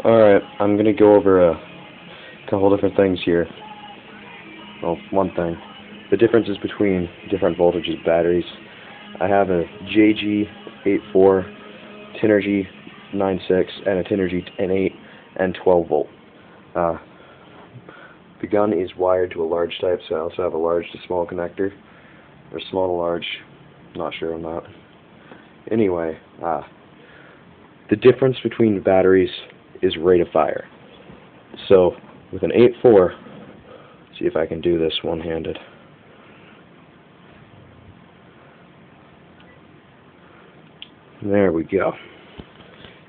Alright, I'm going to go over a couple different things here. Well, one thing. The differences between different voltages of batteries. I have a JG84, Tenergy 9.6, and a Tenergy 10.8 and 12 volt. The gun is wired to a large type, so I also have a large to small connector. Or small to large, not sure on that. Anyway, the difference between the batteries is rate of fire. So, with an 8.4, see if I can do this one-handed. There we go.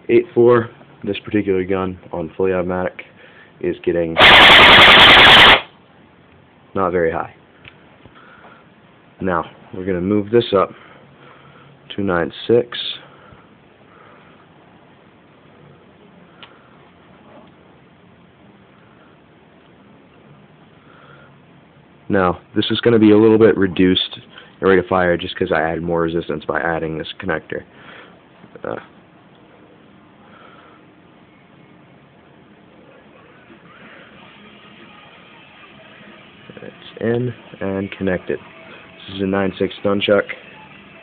8.4, this particular gun on fully automatic is getting not very high. Now, we're going to move this up to 9.6. Now, this is going to be a little bit reduced in rate of fire just because I added more resistance by adding this connector. It's in and connected. This is a 9.6 nunchuck,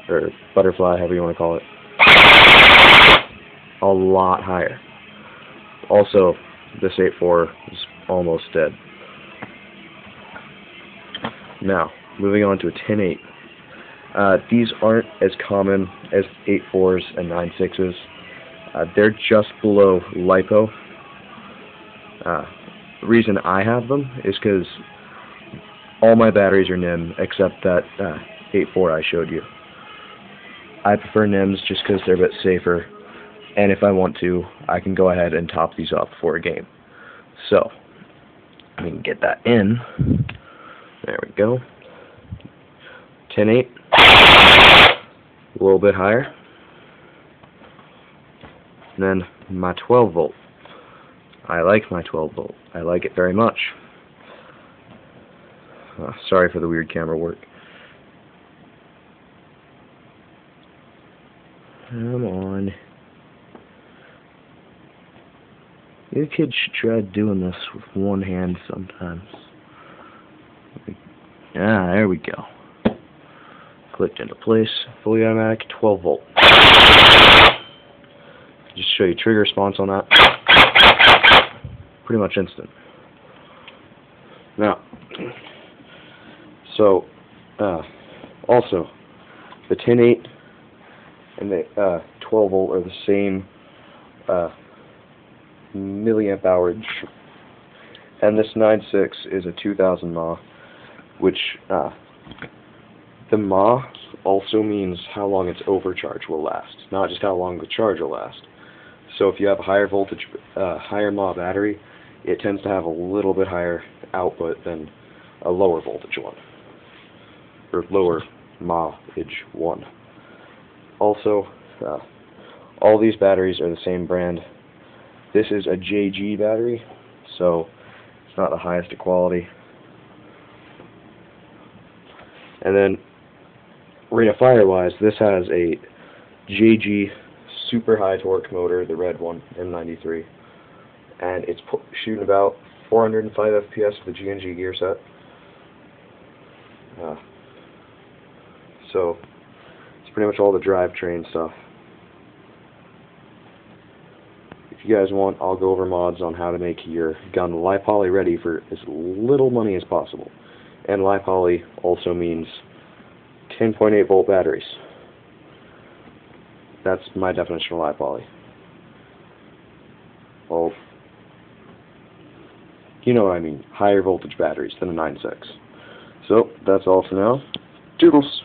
or butterfly, however you want to call it. A lot higher. Also, this 8.4 is almost dead. Now, moving on to a 10.8. These aren't as common as 8.4s and 9.6s. They're just below LiPo. The reason I have them is because all my batteries are NIM except that 8.4 I showed you. I prefer NIMs just because they're a bit safer, and if I want to, I can go ahead and top these off before a game. So, we can get that in. There we go. 10.8. A little bit higher. And then my 12 volt. I like my 12 volt. I like it very much. Sorry for the weird camera work. Come on. You kids should try doing this with one hand sometimes. There we go. Clicked into place. Fully automatic, 12 volt. Just show you trigger response on that. Pretty much instant. Now, so, also, the 10.8 and the 12 volt are the same milliamp hourage, and this 9.6 is a 2000 mAh, which the mAh also means how long its overcharge will last, not just how long the charge will last. So if you have a higher voltage, higher mAh battery, it tends to have a little bit higher output than a lower voltage one, or lower mAh-age one. Also, all these batteries are the same brand. This is a JG battery, so it's not the highest of quality. And then, rate of fire wise, this has a JG super high torque motor, the red one, M93, and it's shooting about 405 FPS with the G&G gear set. So, it's pretty much all the drivetrain stuff. If you guys want, I'll go over mods on how to make your gun LiPoly ready for as little money as possible. And LiPoly also means 10.8 volt batteries. That's my definition of LiPoly. Well, you know what I mean. Higher voltage batteries than a 9.6. So, that's all for now. Toodles!